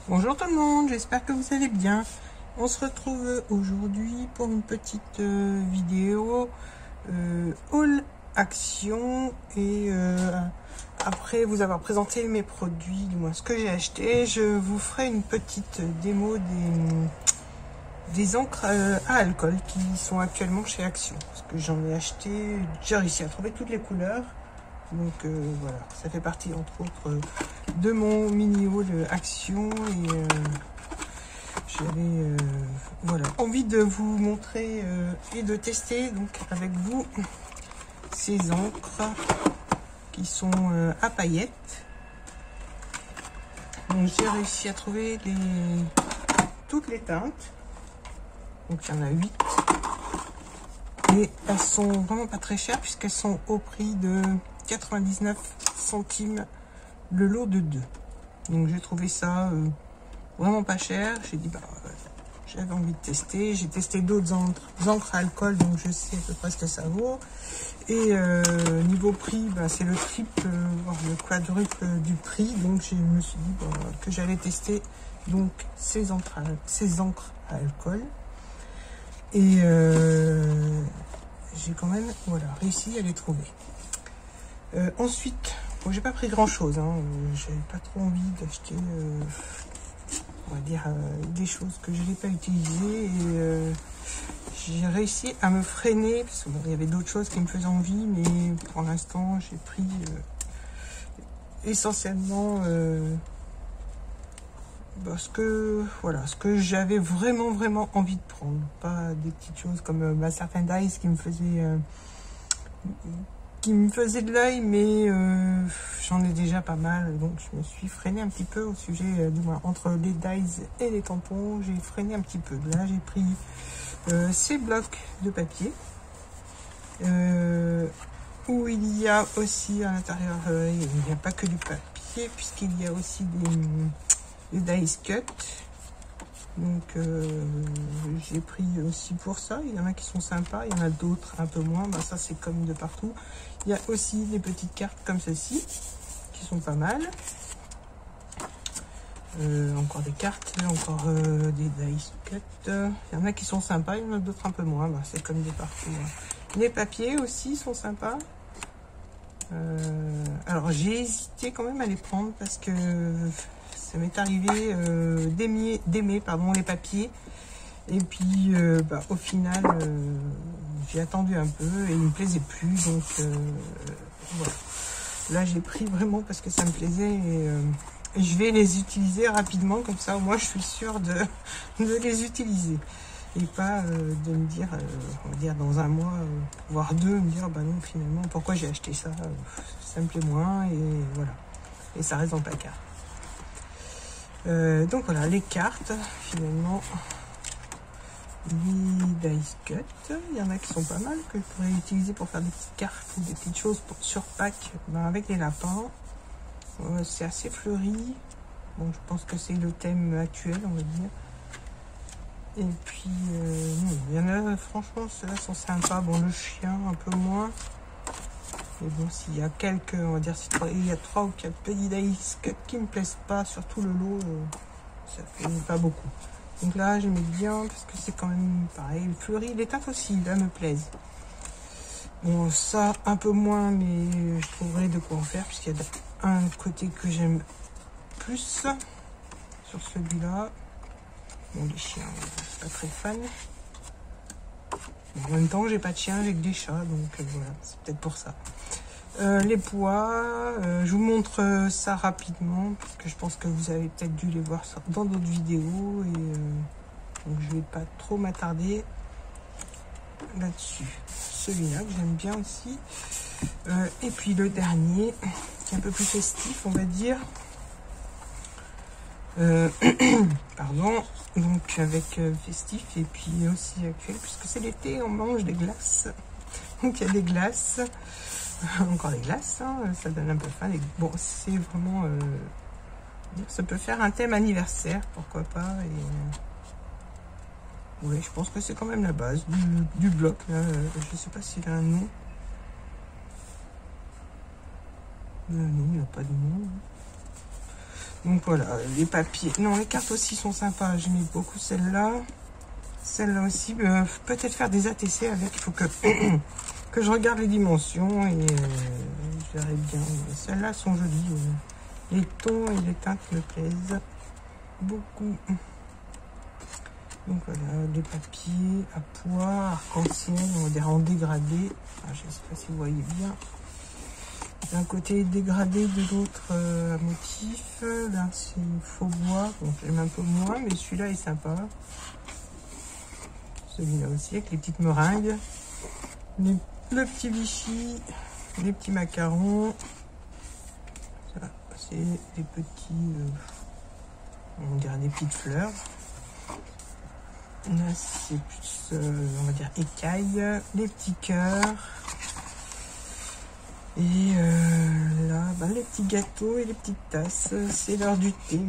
Bonjour tout le monde, j'espère que vous allez bien. On se retrouve aujourd'hui pour une petite vidéo haul action et après vous avoir présenté mes produits, du moins ce que j'ai acheté, je vous ferai une petite démo des encres à alcool qui sont actuellement chez Action. Parce que j'en ai acheté, j'ai réussi à trouver toutes les couleurs. Donc voilà, ça fait partie entre autres de mon mini haul Action et j'avais voilà, envie de vous montrer et de tester donc avec vous ces encres qui sont à paillettes. Donc j'ai réussi à trouver toutes les teintes. Donc il y en a 8. Et elles sont vraiment pas très chères puisqu'elles sont au prix de 99 centimes le lot de 2. Donc j'ai trouvé ça vraiment pas cher. J'ai dit bah j'avais envie de tester. J'ai testé d'autres encres à alcool, donc je sais à peu près ce que ça vaut. Et niveau prix, bah, c'est le triple, voire le quadruple du prix. Donc je me suis dit bah, que j'allais tester donc ces encres à alcool. Et j'ai quand même voilà, réussi à les trouver. Ensuite, bon, j'ai pas pris grand chose, hein. J'avais pas trop envie d'acheter on va dire des choses que je n'ai pas utilisées et j'ai réussi à me freiner parce que bon, il y avait d'autres choses qui me faisaient envie, mais pour l'instant j'ai pris essentiellement ce que j'avais vraiment envie de prendre, pas des petites choses comme certaines dice qui me faisaient de l'œil, mais j'en ai déjà pas mal, donc je me suis freinée un petit peu au sujet du moins entre les dies et les tampons. J'ai freiné un petit peu. Là j'ai pris ces blocs de papier où il y a aussi à l'intérieur, il n'y a pas que du papier puisqu'il y a aussi des dice cut. Donc j'ai pris aussi pour ça. Il y en a qui sont sympas, il y en a d'autres un peu moins. Ben, ça c'est comme de partout. Il y a aussi des petites cartes comme ceci qui sont pas mal. Encore des cartes, encore des dice cut. Il y en a qui sont sympas, il y en a d'autres un peu moins. Ben, c'est comme de partout. Les papiers aussi sont sympas. Alors j'ai hésité quand même à les prendre parce que ça m'est arrivé d'aimer les papiers et puis au final j'ai attendu un peu et il me plaisait plus, donc voilà. Là j'ai pris vraiment parce que ça me plaisait et je vais les utiliser rapidement, comme ça au moins je suis sûre de les utiliser et pas de me dire on va dire dans un mois voire deux, me dire bah non finalement pourquoi j'ai acheté ça, ça me plaît moins et voilà, et ça reste dans le placard. Donc voilà les cartes, finalement les dice cut, il y en a qui sont pas mal que je pourrais utiliser pour faire des petites cartes ou des petites choses sur pack, avec les lapins. C'est assez fleuri, bon je pense que c'est le thème actuel on va dire. Et puis il y en a franchement ceux-là sont sympas, bon le chien un peu moins. Mais bon, s'il y a quelques, on va dire, il y a 3 ou 4 petits dice cut qui me plaisent pas, surtout le lot, ça fait pas beaucoup. Donc là, j'aimais bien parce que c'est quand même pareil. Le fleuri, les teintes aussi, là, me plaisent. Bon, ça, un peu moins, mais je trouverai de quoi en faire puisqu'il y a un côté que j'aime plus sur celui-là. Bon, les chiens, je suis pas très fan. En même temps, j'ai pas de chien, j'ai que des chats, donc voilà, c'est peut-être pour ça. Les poids, je vous montre ça rapidement, parce que je pense que vous avez peut-être dû les voir dans d'autres vidéos, et donc je vais pas trop m'attarder là-dessus. Celui-là que j'aime bien aussi. Et puis le dernier, qui est un peu plus festif, on va dire. Pardon, donc avec festif et puis aussi actuel, puisque c'est l'été, on mange des glaces. Donc il y a des glaces, encore des glaces, hein, ça donne un peu faim. Bon, c'est vraiment, ça peut faire un thème anniversaire, pourquoi pas. Et oui, je pense que c'est quand même la base du bloc. Là, je sais pas s'il a un nom. Non, il n'y a pas de nom. Donc voilà, les papiers. Non, les cartes aussi sont sympas. J'aimais beaucoup celle-là. Celle-là aussi. Peut-être faire des ATC avec. Il faut que, que je regarde les dimensions et je verrai bien. Celles-là sont jolies. Les tons et les teintes me plaisent beaucoup. Donc voilà, des papiers à pois, arc-en-ciel, on va dire en dégradé. Ah, je ne sais pas si vous voyez bien. D'un côté dégradé, de l'autre à motif. Là c'est faux bois, bon, j'aime un peu moins, mais celui-là est sympa. Celui-là aussi avec les petites meringues. Le petit Vichy, les petits macarons. Ça, c'est des petits, on dirait des petites fleurs. Là, c'est plus, on va dire, écailles, les petits cœurs. Et là, bah, les petits gâteaux et les petites tasses. C'est l'heure du thé.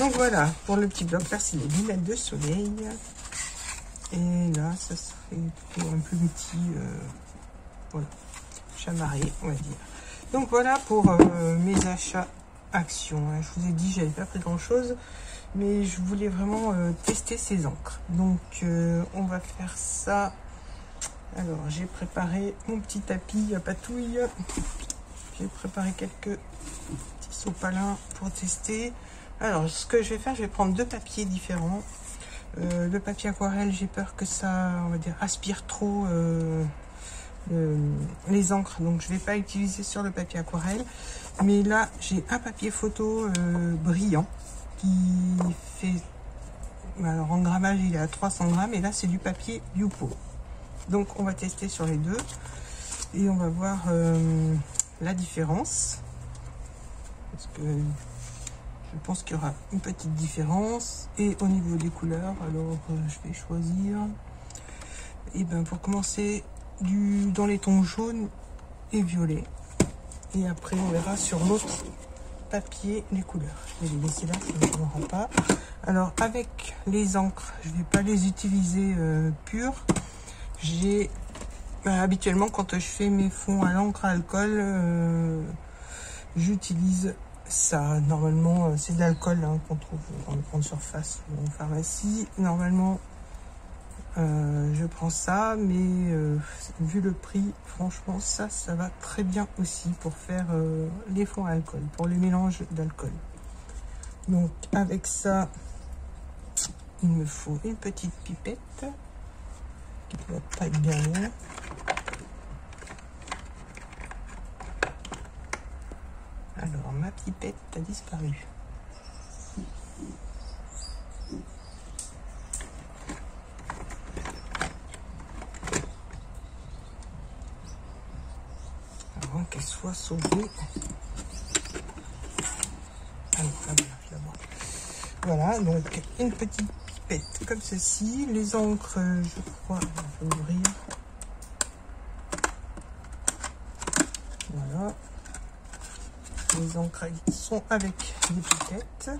Donc voilà, pour le petit bloc, là, c'est les lunettes de soleil. Et là, ça serait plutôt un plus petit, voilà, chamarré, on va dire. Donc voilà pour mes achats actions. Hein. Je vous ai dit, j'avais pas pris grand-chose. Mais je voulais vraiment tester ces encres. Donc on va faire ça. Alors j'ai préparé mon petit tapis à patouille. J'ai préparé quelques petits sopalins pour tester. Alors ce que je vais faire, je vais prendre deux papiers différents. Le papier aquarelle, j'ai peur que ça, on va dire, aspire trop les encres. Donc je ne vais pas utiliser sur le papier aquarelle. Mais là j'ai un papier photo brillant. Qui fait, alors en grammage il est à 300 grammes et là c'est du papier Yupo. Donc on va tester sur les deux et on va voir la différence, parce que je pense qu'il y aura une petite différence. Et au niveau des couleurs, alors je vais choisir, et ben pour commencer dans les tons jaunes et violets, et après on verra sur l'autre papier les couleurs. Je vais les laisser là, ça ne me rend pas. Alors avec les encres, je vais pas les utiliser pures. J'ai habituellement quand je fais mes fonds à l'encre à alcool, j'utilise ça. Normalement c'est de l'alcool hein, qu'on trouve dans les grandes surfaces ou en pharmacie. Normalement je prends ça, mais vu le prix, franchement ça va très bien aussi pour faire les fonds à alcool, pour les mélanges d'alcool. Donc avec ça, il me faut une petite pipette qui ne doit pas être bien loin. Alors ma pipette a disparu. Avant qu'elle soit sauvée. Alors, je la vois. Voilà, donc une petite pipette comme ceci. Les encres, je crois, je vais ouvrir. Voilà. Les encres sont avec des pipettes.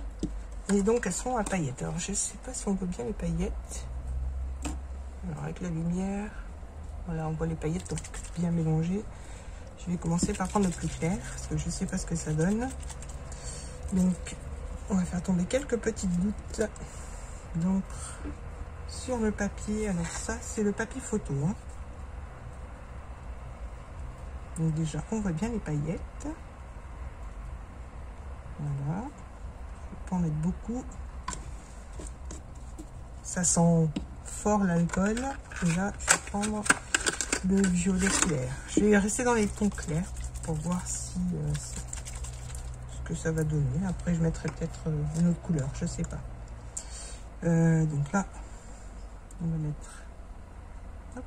Et donc elles sont à paillettes. Alors je sais pas si on voit bien les paillettes. Alors avec la lumière, voilà, on voit les paillettes donc bien mélangées. Je vais commencer par prendre le plus clair parce que je sais pas ce que ça donne. Donc on va faire tomber quelques petites gouttes d'encre sur le papier. Alors ça c'est le papier photo. Hein. Donc déjà on voit bien les paillettes. Voilà. Je vais pas en mettre beaucoup. Ça sent fort l'alcool. Et là je vais prendre le violet clair. Je vais rester dans les tons clairs pour voir si ce que ça va donner. Après je mettrai peut-être une autre couleur, je sais pas. Donc là on va mettre hop,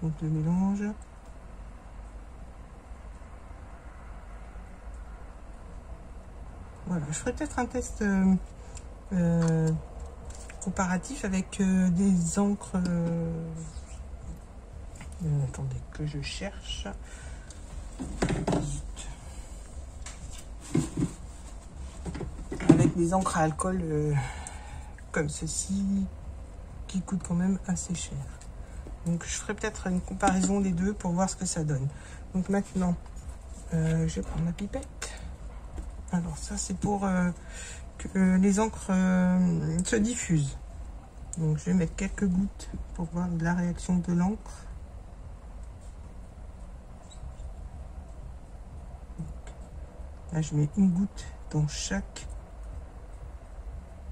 donc le mélange. Voilà, je ferai peut-être un test comparatif avec des encres. Attendez que je cherche. Avec des encres à alcool comme ceci, qui coûtent quand même assez cher. Donc je ferai peut-être une comparaison des deux pour voir ce que ça donne. Donc maintenant, je vais prendre ma pipette. Alors ça c'est pour que les encres se diffusent. Donc je vais mettre quelques gouttes pour voir la réaction de l'encre. Là je mets une goutte dans chaque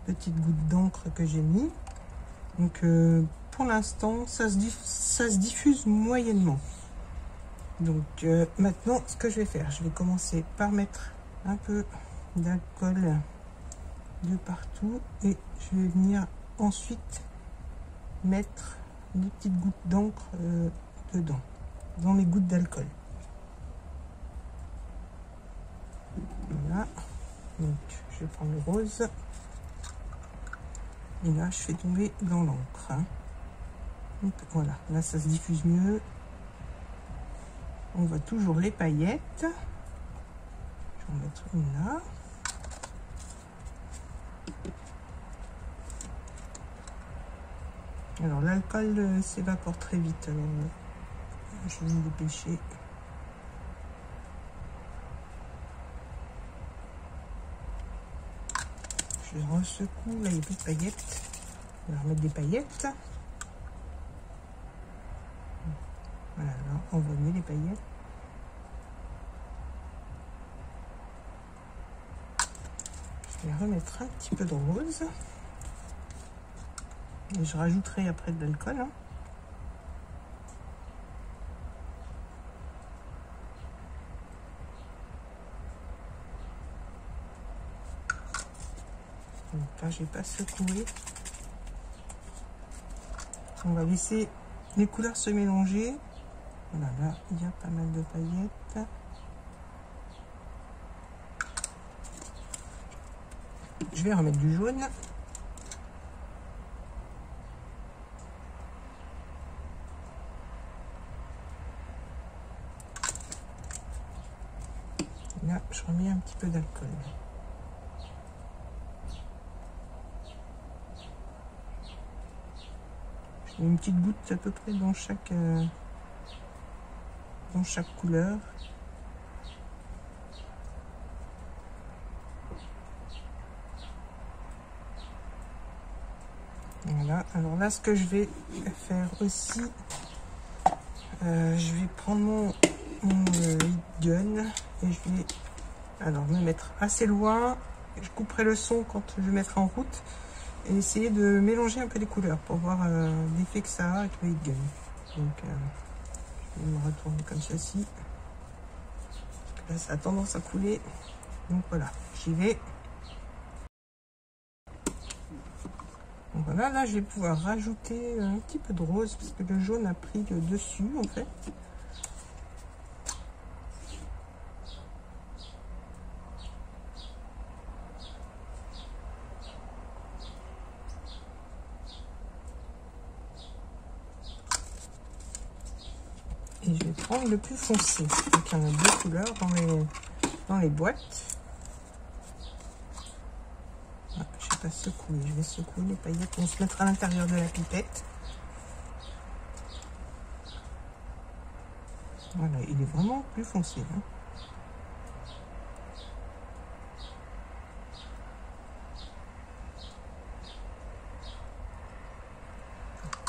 petite goutte d'encre que j'ai mis. Donc pour l'instant ça se diffuse moyennement. Donc maintenant ce que je vais faire, je vais commencer par mettre un peu d'alcool de partout et je vais venir ensuite mettre des petites gouttes d'encre dedans, dans les gouttes d'alcool. Voilà, donc je vais prendre le rose et là je fais tomber dans l'encre, hein. Voilà, là ça se diffuse mieux. On voit toujours les paillettes. Je vais en mettre une là. Alors l'alcool s'évapore très vite, alors je vais me dépêcher. Je resecoue, là il n'y a plus de paillettes. On va remettre des paillettes. Voilà, là on voit mieux les paillettes. Je vais remettre un petit peu de rose. Et je rajouterai après de l'alcool, hein. Donc là, je vais pas secouer. On va laisser les couleurs se mélanger. Voilà, là, il y a pas mal de paillettes. Je vais remettre du jaune. Là, je remets un petit peu d'alcool. Je mets une petite goutte à peu près dans chaque couleur. Voilà, alors là, ce que je vais faire aussi, je vais prendre mon heat gun et je vais alors me mettre assez loin. Je couperai le son quand je le mettrai en route et essayer de mélanger un peu les couleurs pour voir l'effet que ça a avec le heat gun. Donc je vais me retourner comme ceci. Parce que là, ça a tendance à couler. Donc voilà, j'y vais. Donc voilà, là je vais pouvoir rajouter un petit peu de rose parce que le jaune a pris le dessus en fait. Et je vais prendre le plus foncé. Donc il y en a deux couleurs dans les boîtes. Ah, je ne vais pas secouer, je vais secouer les paillettes vont se mettre à l'intérieur de la pipette. Voilà, il est vraiment plus foncé, hein.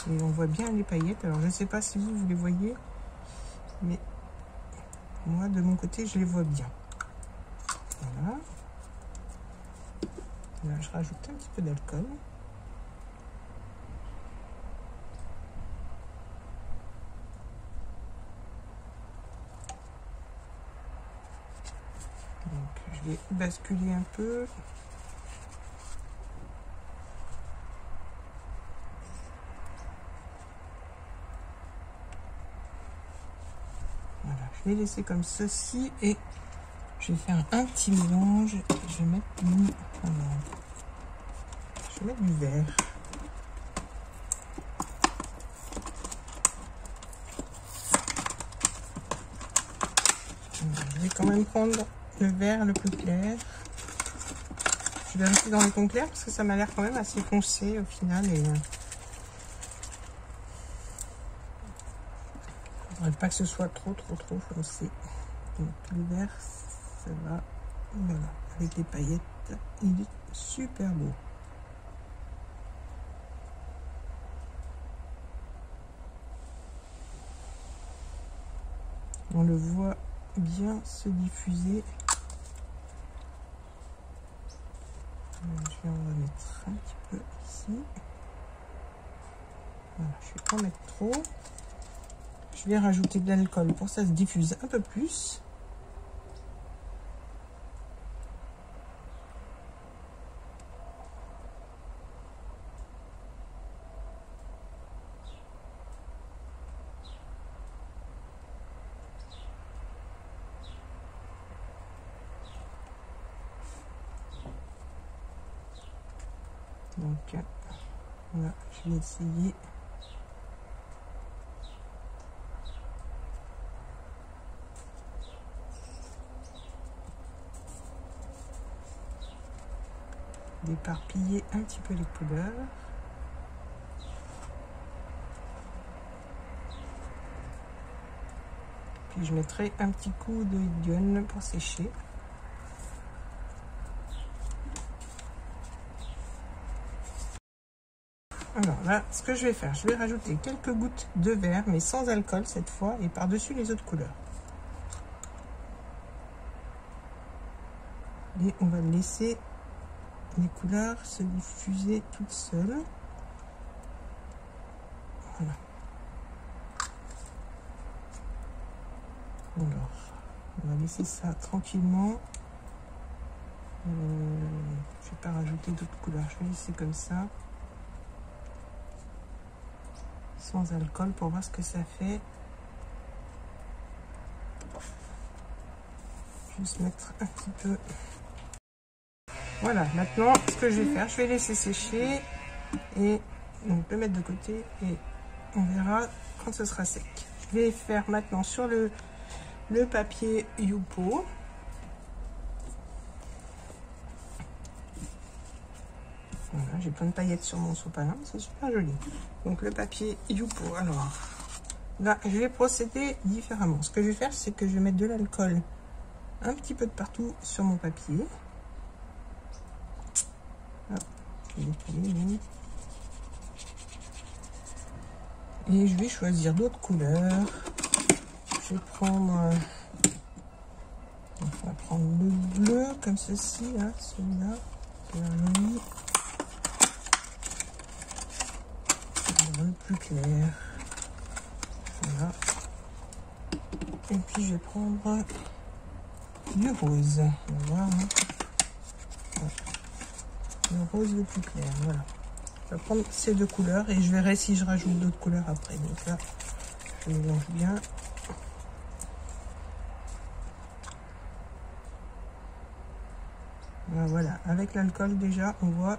Et on voit bien les paillettes. Alors je ne sais pas si vous les voyez, mais moi de mon côté je les vois bien. Voilà. Là je rajoute un petit peu d'alcool. Donc je vais basculer un peu. Voilà, je vais laisser comme ceci et je vais faire un petit mélange. Je vais mettre du vert. Je vais quand même prendre le vert le plus clair. Je vais rester dans les tons clairs parce que ça m'a l'air quand même assez foncé au final. Et faudrait pas que ce soit trop foncé. Donc le vert, ça va Voilà, avec les paillettes, il est super beau. On le voit bien se diffuser. Je vais en remettre un petit peu ici. Voilà, je ne vais pas en mettre trop. Je vais rajouter de l'alcool pour que ça se diffuse un peu plus. Donc, voilà, je vais essayer. D'éparpiller un petit peu les couleurs. Puis je mettrai un petit coup de gun pour sécher. Alors là, ce que je vais faire, je vais rajouter quelques gouttes de vert, mais sans alcool cette fois, et par-dessus les autres couleurs. Et on va laisser les couleurs se diffuser toutes seules. Voilà. Alors, on va laisser ça tranquillement. Je ne vais pas rajouter d'autres couleurs, je vais laisser comme ça. Sans alcool pour voir ce que ça fait. Juste mettre un petit peu. Voilà, maintenant ce que je vais faire, je vais laisser sécher et donc le mettre de côté et on verra quand ce sera sec. Je vais faire maintenant sur le papier Yupo. Voilà, j'ai plein de paillettes sur mon sopalin, c'est super joli. Donc le papier Yupo, alors là je vais procéder différemment. Ce que je vais faire, c'est que je vais mettre de l'alcool un petit peu de partout sur mon papier. Hop, je vais décaler, et je vais choisir d'autres couleurs. Je vais prendre, on va prendre le bleu comme ceci, là, celui-là, qui est joli. Le plus clair. Voilà. Et puis je vais prendre du rose. On va voir. Hein. Le rose le plus clair. Voilà. Je vais prendre ces deux couleurs et je verrai si je rajoute d'autres couleurs après. Donc là, je mélange bien. Voilà. Avec l'alcool déjà, on voit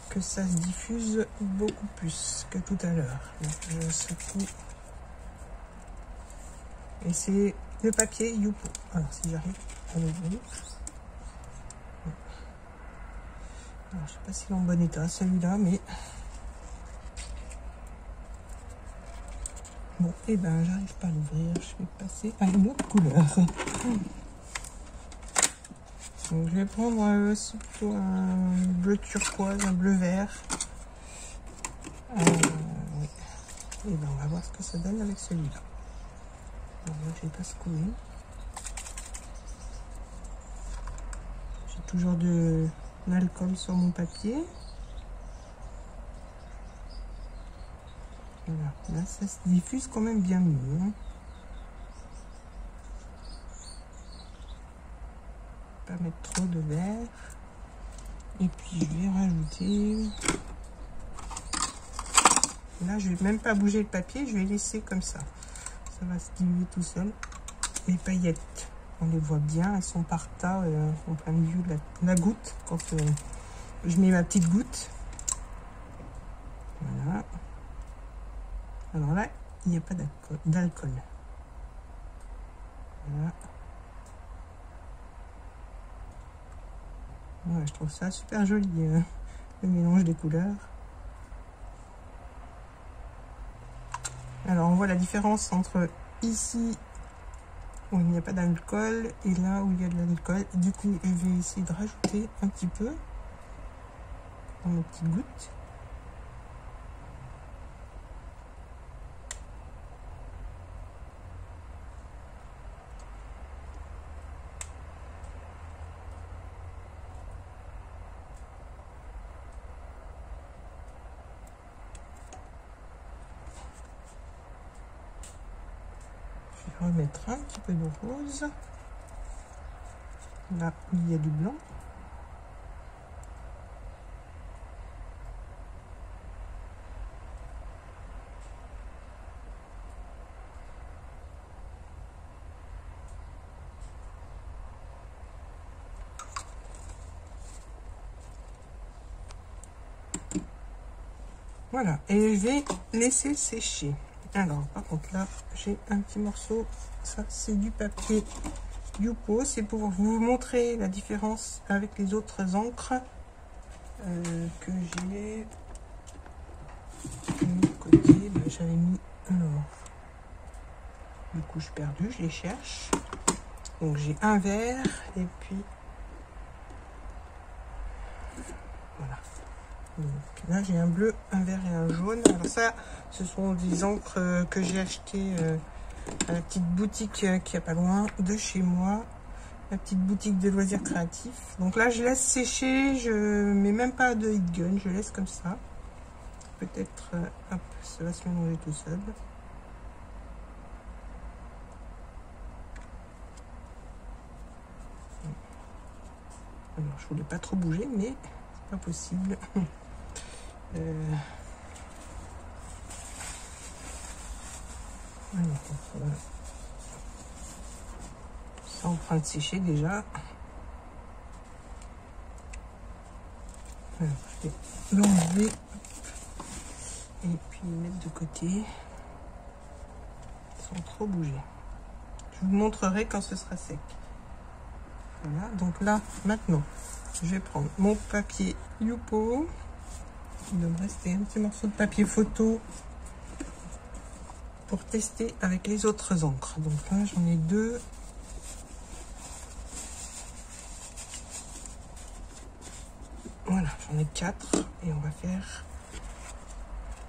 que ça se diffuse beaucoup plus que tout à l'heure. Donc je secoue. Et c'est le papier Yupo. Alors si j'arrive à l'ouvrir. Alors je sais pas s'il est en bon état celui-là, mais bon, et ben j'arrive pas à l'ouvrir. Je vais passer à une autre couleur. Donc, je vais prendre plutôt un bleu turquoise, un bleu vert. Oui. Et ben on va voir ce que ça donne avec celui-là. Alors là, je vais pas secouer. J'ai toujours de l'alcool sur mon papier. Voilà, là ça se diffuse quand même bien mieux. Hein. Pas mettre trop de vert. Et puis je vais rajouter. Là, je vais même pas bouger le papier, je vais laisser comme ça. Ça va se diluer tout seul. Les paillettes, on les voit bien, elles sont par tas en plein milieu de la goutte quand je mets ma petite goutte. Voilà. Alors là, il n'y a pas d'alcool. Voilà. Ouais, je trouve ça super joli, le mélange des couleurs. Alors, on voit la différence entre ici où il n'y a pas d'alcool et là où il y a de l'alcool. Du coup, je vais essayer de rajouter un petit peu dans mes petites gouttes. Je vais remettre un petit peu de rose. Là où il y a du blanc. Voilà, et je vais laisser sécher. Alors, par contre, là, j'ai un petit morceau. Ça, c'est du papier Yupo. C'est pour vous montrer la différence avec les autres encres que j'ai mis de côté. Ben, j'avais mis... Alors, du coup, je suis perdue, je les cherche. Donc, j'ai un vert et puis... Voilà. Donc, là, j'ai un bleu, un vert et un jaune. Alors ça, ce sont des encres que j'ai achetées à la petite boutique qui est pas loin de chez moi. La petite boutique de loisirs créatifs. Donc là, je laisse sécher. Je mets même pas de heat gun. Je laisse comme ça. Peut-être, hop, ça va se mélanger tout seul. Alors, je voulais pas trop bouger, mais c'est pas possible. Alors, voilà. Ça en train de sécher déjà. Alors, je vais l'enlever et puis mettre de côté sans trop bouger. Je vous montrerai quand ce sera sec. Voilà, donc là, maintenant, je vais prendre mon papier Yupo. Il doit me rester un petit morceau de papier photo pour tester avec les autres encres. Donc là, j'en ai deux. Voilà, j'en ai 4 et on va faire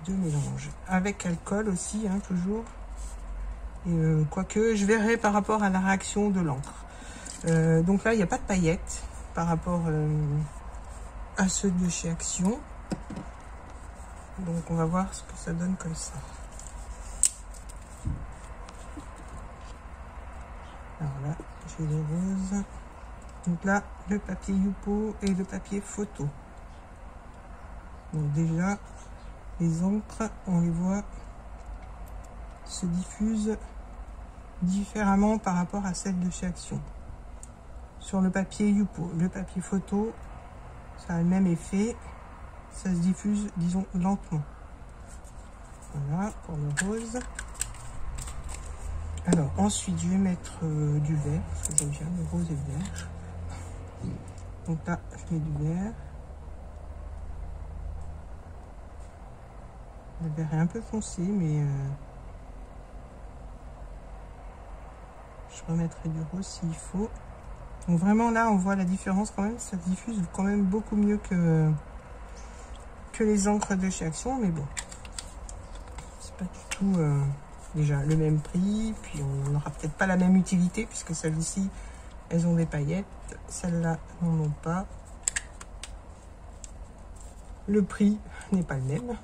2 mélanges. Avec alcool aussi, hein, toujours. Et quoique, je verrai par rapport à la réaction de l'encre. Donc là, il n'y a pas de paillettes par rapport à ceux de chez Action. Donc on va voir ce que ça donne comme ça. Alors là, j'ai les roses. Donc là, le papier Yupo et le papier photo. Donc déjà, les encres, on les voit se diffusent différemment par rapport à celles de chez Action. Sur le papier Yupo, le papier photo, ça a le même effet. Ça se diffuse, disons, lentement. Voilà, pour le rose. Alors, ensuite, je vais mettre du vert, parce que j'aime bien le rose et le vert. Donc là, je mets du vert. Le vert est un peu foncé, mais je remettrai du rose s'il faut. Donc vraiment, là, on voit la différence quand même. Ça diffuse quand même beaucoup mieux que les encres de chez Action, mais bon. C'est pas du tout déjà le même prix. Puis on n'aura peut-être pas la même utilité, puisque celles-ci, elles ont des paillettes. Celles-là n'en ont pas. Le prix n'est pas le même.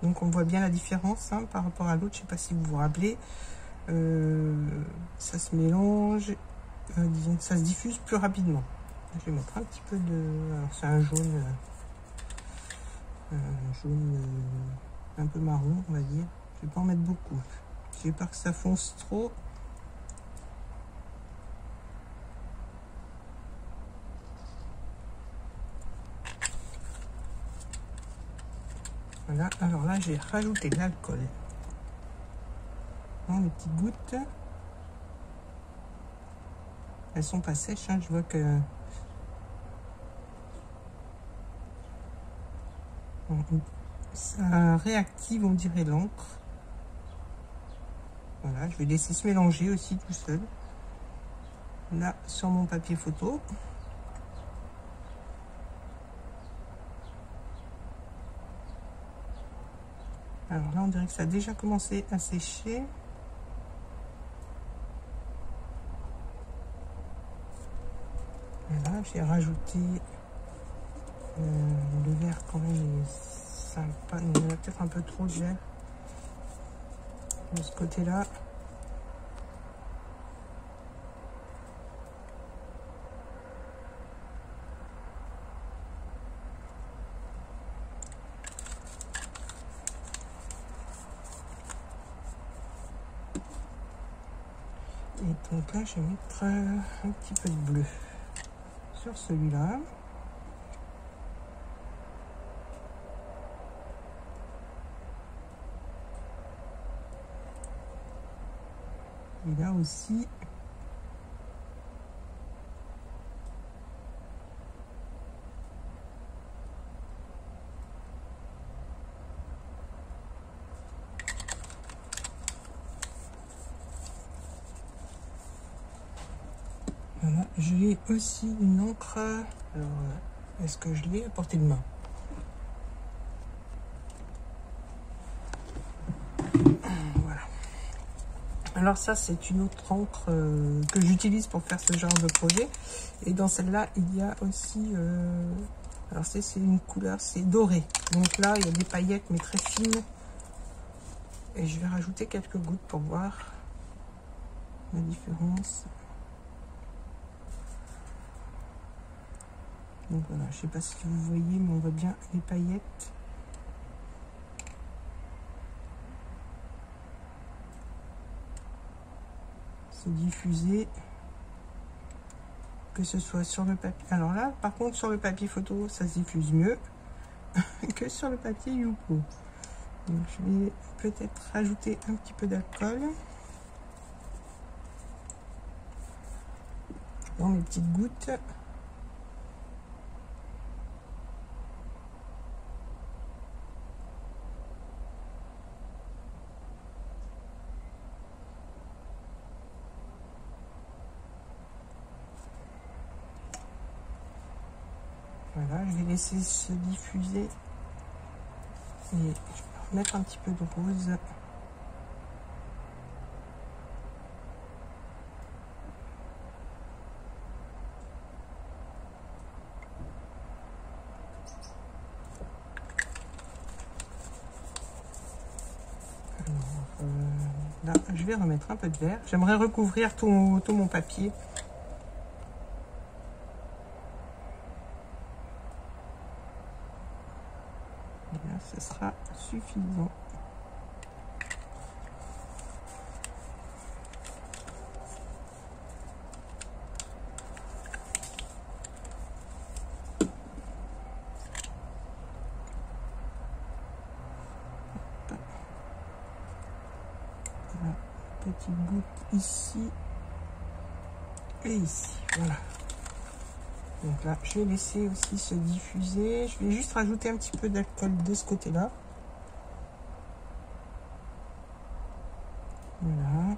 Donc on voit bien la différence hein, par rapport à l'autre. Je ne sais pas si vous vous rappelez. Ça se mélange. Disons que ça se diffuse plus rapidement. Je vais mettre un petit peu de... Alors c'est un jaune... un peu marron, on va dire. Je vais pas en mettre beaucoup. J'ai peur que ça fonce trop. Voilà, alors là j'ai rajouté de l'alcool dans les petites gouttes. Elles sont pas sèches, hein. Je vois que ça réactive, on dirait, l'encre. Voilà, je vais laisser se mélanger aussi tout seul. Là, sur mon papier photo. Alors là, on dirait que ça a déjà commencé à sécher. Voilà, j'ai rajouté le vert quand même est sympa. Il y en a peut-être un peu trop de gel de ce côté-là. Et donc là, je vais mettre un petit peu de bleu sur celui-là. Et là aussi. Voilà, j'ai aussi une encre. Alors, est-ce que je l'ai à portée de main? Voilà. Alors ça, c'est une autre encre que j'utilise pour faire ce genre de projet. Et dans celle-là, il y a aussi... alors c'est une couleur, c'est doré. Donc là, il y a des paillettes, mais très fines. Et je vais rajouter quelques gouttes pour voir la différence. Donc voilà, je sais pas si vous voyez, mais on voit bien les paillettes. C'est diffusé, que ce soit sur le papier. Alors là, par contre, sur le papier photo, ça se diffuse mieux que sur le papier Youpo. Donc je vais peut-être rajouter un petit peu d'alcool dans mes petites gouttes. Voilà, je vais laisser se diffuser et je vais remettre un petit peu de rose. Alors, là, je vais remettre un peu de vert. J'aimerais recouvrir tout mon papier. Et là, ce sera suffisant. Voilà, petite goutte ici et ici. Voilà. Donc là, je vais laisser aussi se diffuser. Je vais juste rajouter un petit peu d'alcool de ce côté-là. Voilà.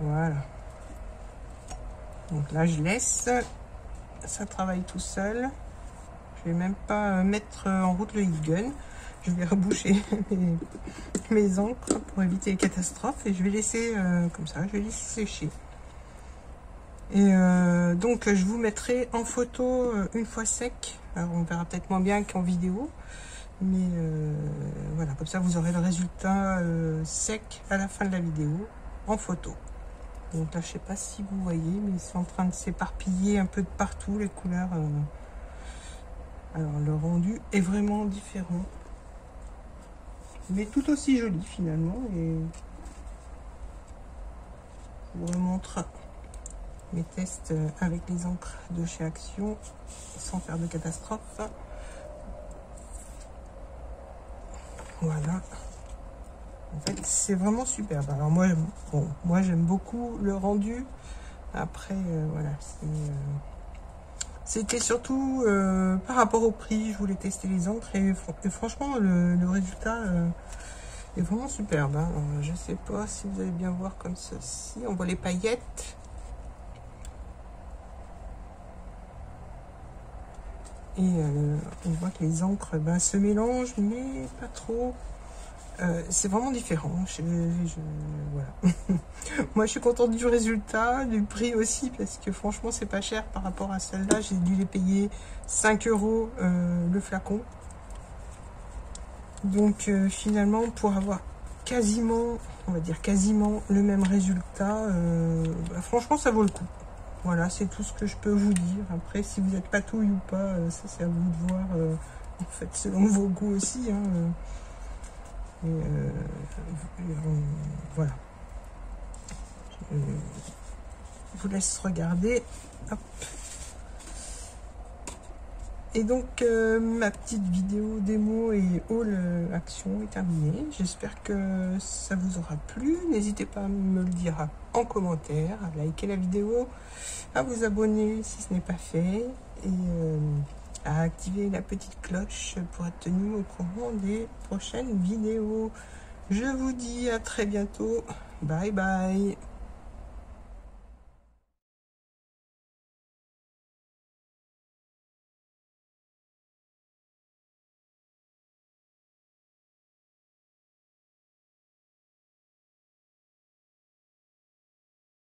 Voilà. Donc là, je laisse. Ça travaille tout seul. Je vais même pas mettre en route le heat gun. Je vais reboucher mes encres pour éviter les catastrophes. Et je vais laisser comme ça, je vais laisser sécher. Et donc, je vous mettrai en photo une fois sec. Alors, on verra peut-être moins bien qu'en vidéo. Mais voilà, comme ça, vous aurez le résultat sec à la fin de la vidéo en photo. Donc là, je sais pas si vous voyez, mais c'est en train de s'éparpiller un peu de partout, les couleurs. Alors, le rendu est vraiment différent. Mais tout aussi joli, finalement. Et je vous remontre mes tests avec les encres de chez Action, sans faire de catastrophe. Voilà. En fait, c'est vraiment superbe. Alors moi, bon, moi j'aime beaucoup le rendu. Après, voilà, c'était surtout par rapport au prix. Je voulais tester les encres et franchement, le résultat est vraiment superbe. Hein. Je sais pas si vous allez bien voir comme ceci. On voit les paillettes. Et on voit que les encres se mélangent, mais pas trop. C'est vraiment différent. Voilà. Moi, je suis contente du résultat, du prix aussi, parce que franchement, c'est pas cher par rapport à celle-là. J'ai dû les payer 5 € le flacon. Donc, finalement, pour avoir quasiment, on va dire quasiment le même résultat, franchement, ça vaut le coup. Voilà, c'est tout ce que je peux vous dire. Après, si vous êtes patouille ou pas, ça, c'est à vous de voir, en fait, selon vos goûts aussi. Hein, voilà. Je vous laisse regarder. Hop. Et donc, ma petite vidéo démo et haul action est terminée. J'espère que ça vous aura plu. N'hésitez pas à me le dire en commentaire, à liker la vidéo, à vous abonner si ce n'est pas fait et à activer la petite cloche pour être tenu au courant des prochaines vidéos. Je vous dis à très bientôt. Bye bye.